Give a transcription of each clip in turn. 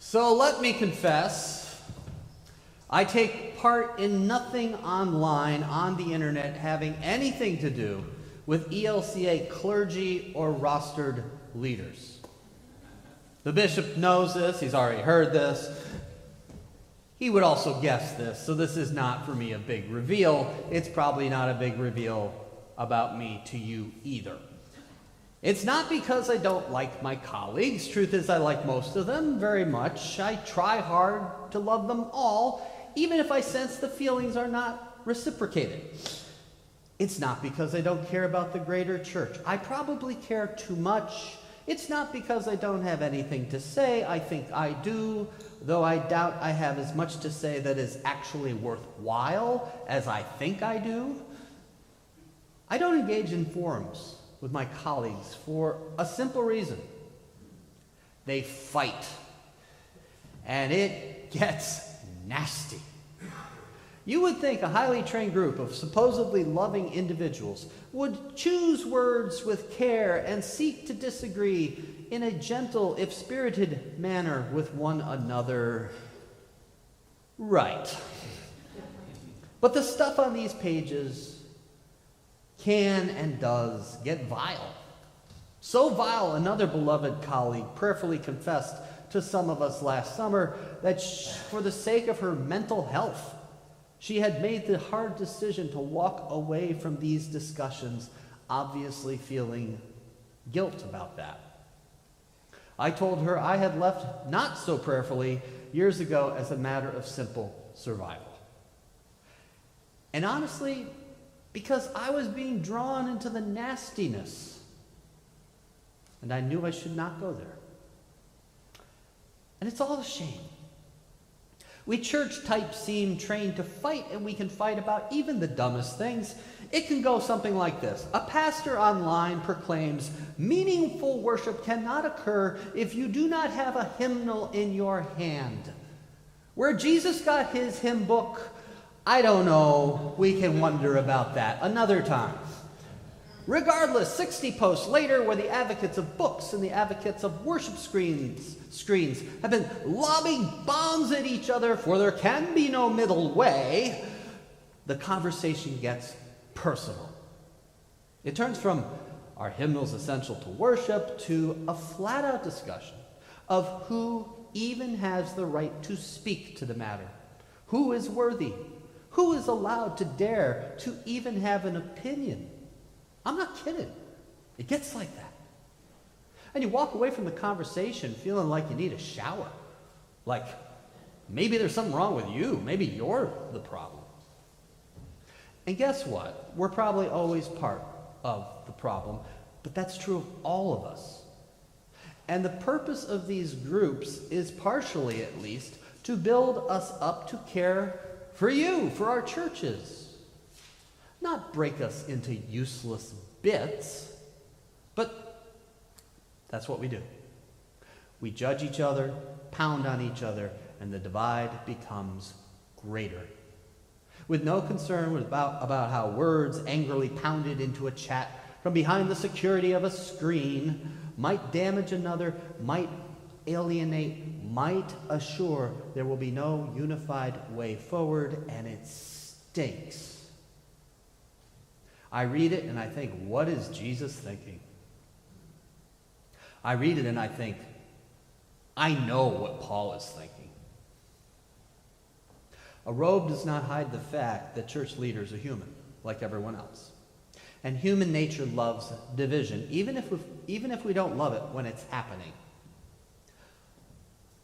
So let me confess, I take part in nothing online on the internet having anything to do with ELCA clergy or rostered leaders. The bishop knows this, he's already heard this. He would also guess this, so this is not for me a big reveal. It's probably not a big reveal about me to you either. It's not because I don't like my colleagues. Truth is, I like most of them very much. I try hard to love them all, even if I sense the feelings are not reciprocated. It's not because I don't care about the greater church. I probably care too much. It's not because I don't have anything to say. I think I do, though I doubt I have as much to say that is actually worthwhile as I think I do. I don't engage in forums with my colleagues for a simple reason. They fight, and it gets nasty. You would think a highly trained group of supposedly loving individuals would choose words with care and seek to disagree in a gentle, if spirited manner with one another. Right. But the stuff on these pages can and does get vile. So vile, another beloved colleague prayerfully confessed to some of us last summer that for the sake of her mental health, she had made the hard decision to walk away from these discussions, obviously feeling guilt about that. I told her I had left not so prayerfully years ago as a matter of simple survival. And honestly, because I was being drawn into the nastiness, and I knew I should not go there. And it's all a shame. We church types seem trained to fight, and we can fight about even the dumbest things. It can go something like this. A pastor online proclaims, meaningful worship cannot occur if you do not have a hymnal in your hand. Where Jesus got his hymn book, I don't know. We can wonder about that another time. Regardless, 60 posts later, where the advocates of books and the advocates of worship screens have been lobbing bombs at each other, for there can be no middle way, the conversation gets personal. It turns from are hymnals essential to worship to a flat-out discussion of who even has the right to speak to the matter, who is worthy, who is allowed to dare to even have an opinion. I'm not kidding. It gets like that. And you walk away from the conversation feeling like you need a shower. Like, maybe there's something wrong with you. Maybe you're the problem. And guess what? We're probably always part of the problem, but that's true of all of us. And the purpose of these groups is partially, at least, to build us up to care for you, for our churches. Not break us into useless bits, but that's what we do. We judge each other, pound on each other, and the divide becomes greater. With no concern about how words angrily pounded into a chat from behind the security of a screen might damage another, might alienate, might assure there will be no unified way forward, and it stinks. I read it and I think, what is Jesus thinking? I read it and I think, I know what Paul is thinking. A robe does not hide the fact that church leaders are human, like everyone else. And human nature loves division, even if we don't love it when it's happening.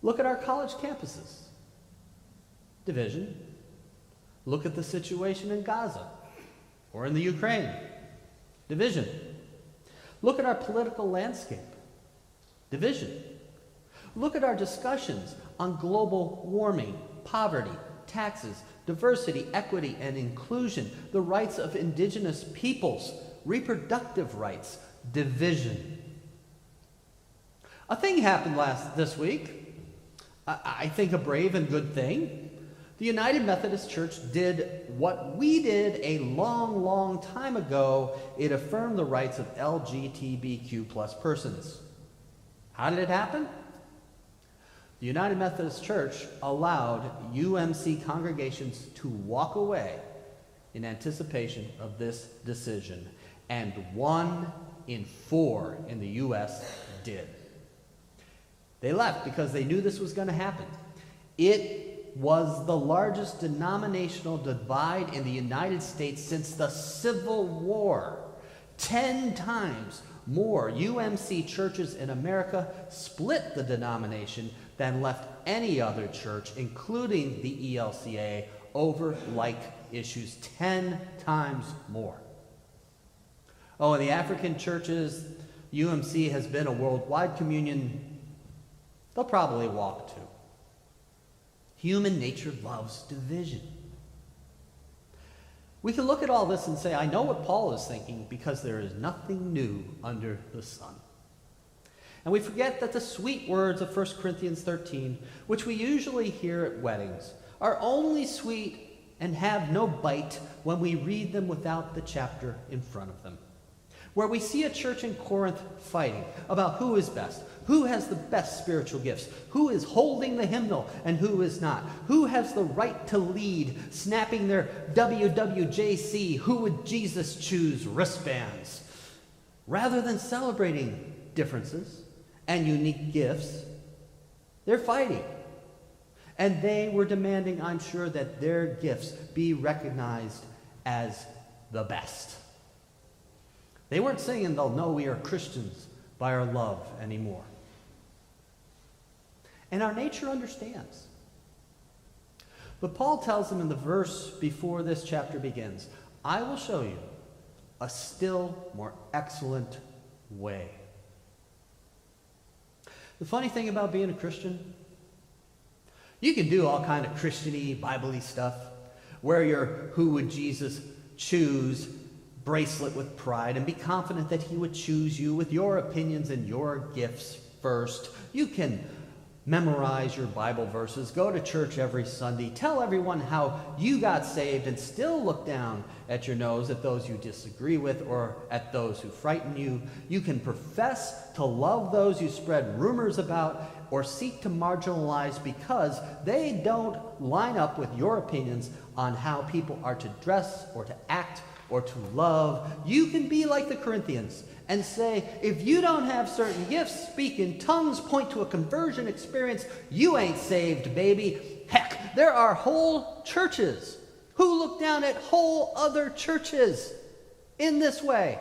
Look at our college campuses. Division. Look at the situation in Gaza or in the Ukraine. Division. Look at our political landscape. Division. Look at our discussions on global warming, poverty, taxes, diversity, equity, and inclusion, the rights of indigenous peoples, reproductive rights, division. A thing happened this week. I think a brave and good thing. The United Methodist Church did what we did a long, long time ago. It affirmed the rights of LGBTQ+ persons. How did it happen? the United Methodist Church allowed UMC congregations to walk away in anticipation of this decision, and 1 in 4 in the U.S. did. They left because they knew this was going to happen. It was the largest denominational divide in the United States since the Civil War. 10 times more UMC churches in America split the denomination than left any other church, including the ELCA, over like issues. 10 times more. Oh, in the African churches, UMC has been a worldwide communion. They'll probably walk to. Human nature loves division. We can look at all this and say, I know what Paul is thinking because there is nothing new under the sun. And we forget that the sweet words of 1 Corinthians 13, which we usually hear at weddings, are only sweet and have no bite when we read them without the chapter in front of them. Where we see a church in Corinth fighting about who is best, who has the best spiritual gifts, who is holding the hymnal and who is not, who has the right to lead, snapping their WWJC, who would Jesus choose wristbands. Rather than celebrating differences and unique gifts, they're fighting. And they were demanding, I'm sure, that their gifts be recognized as the best. They weren't saying they'll know we are Christians by our love anymore. And our nature understands. But Paul tells them in the verse before this chapter begins, I will show you a still more excellent way. The funny thing about being a Christian, you can do all kind of Christian-y, Bible-y stuff, wear your who would Jesus choose bracelet with pride and be confident that he would choose you with your opinions and your gifts first. You can memorize your Bible verses, go to church every Sunday, tell everyone how you got saved, and still look down at your nose at those you disagree with or at those who frighten you. You can profess to love those you spread rumors about or seek to marginalize because they don't line up with your opinions on how people are to dress or to act or to love. You can be like the Corinthians and say, if you don't have certain gifts, speak in tongues, point to a conversion experience, you ain't saved, baby. Heck, there are whole churches who look down at whole other churches in this way.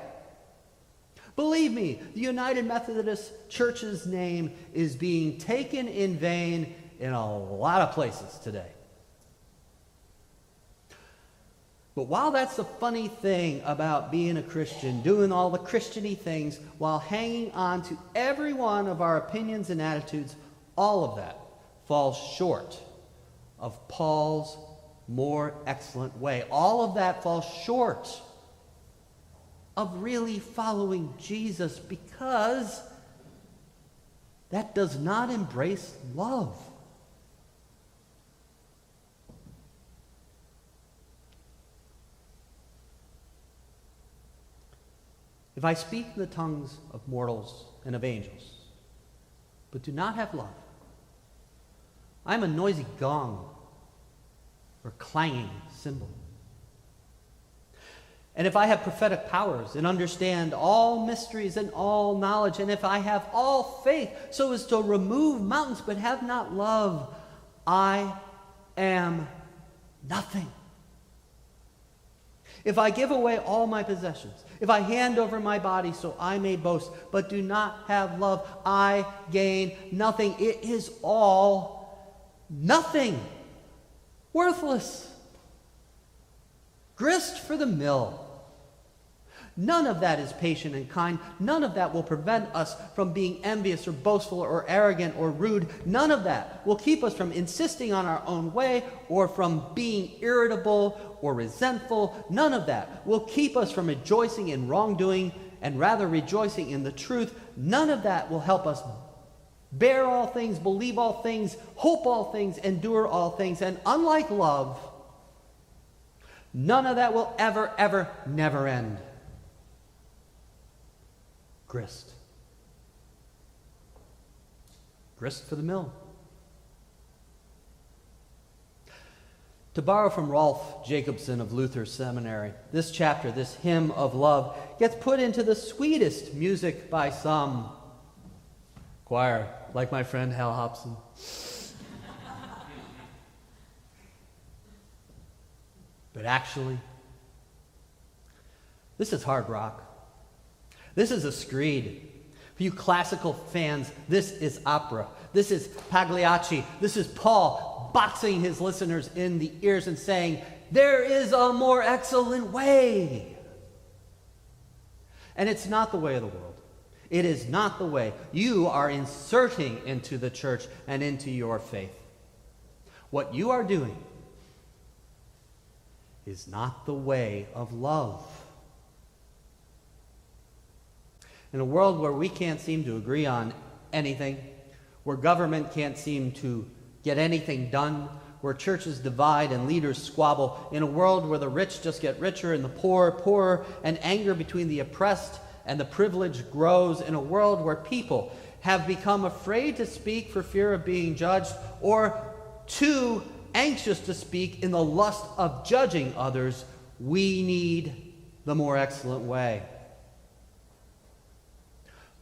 Believe me, the United Methodist Church's name is being taken in vain in a lot of places today. But while that's the funny thing about being a Christian, doing all the Christian-y things while hanging on to every one of our opinions and attitudes, all of that falls short of Paul's more excellent way. All of that falls short of really following Jesus because that does not embrace love. If I speak in the tongues of mortals and of angels, but do not have love, I am a noisy gong or clanging cymbal. And if I have prophetic powers and understand all mysteries and all knowledge, and if I have all faith so as to remove mountains but have not love, I am nothing. If I give away all my possessions, if I hand over my body so I may boast, but do not have love, I gain nothing. It is all nothing. Worthless. Grist for the mill. None of that is patient and kind. None of that will prevent us from being envious or boastful or arrogant or rude. None of that will keep us from insisting on our own way or from being irritable or resentful. None of that will keep us from rejoicing in wrongdoing and rather rejoicing in the truth. None of that will help us bear all things, believe all things, hope all things, endure all things. And unlike love, none of that will ever, ever, never end. Grist. Grist for the mill. To borrow from Rolf Jacobson of Luther Seminary, this chapter, this hymn of love, gets put into the sweetest music by some choir, like my friend Hal Hobson. But actually, this is hard rock. This is a screed. For you classical fans, this is opera. This is Pagliacci. This is Paul boxing his listeners in the ears and saying, there is a more excellent way. And it's not the way of the world. It is not the way you are inserting into the church and into your faith. What you are doing is not the way of love. In a world where we can't seem to agree on anything, where government can't seem to get anything done, where churches divide and leaders squabble, in a world where the rich just get richer and the poor poorer, and anger between the oppressed and the privileged grows, in a world where people have become afraid to speak for fear of being judged, or too anxious to speak in the lust of judging others, we need the more excellent way.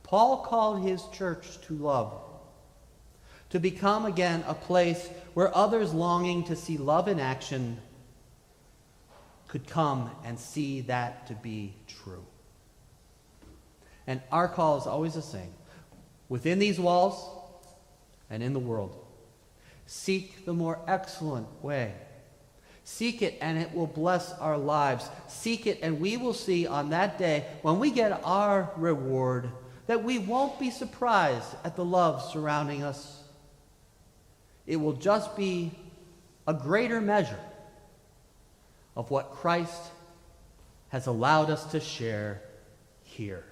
Paul called his church to love, to become again a place where others longing to see love in action could come and see that to be true. And our call is always the same. Within these walls and in the world, seek the more excellent way. Seek it and it will bless our lives. Seek it and we will see on that day when we get our reward that we won't be surprised at the love surrounding us. It will just be a greater measure of what Christ has allowed us to share here.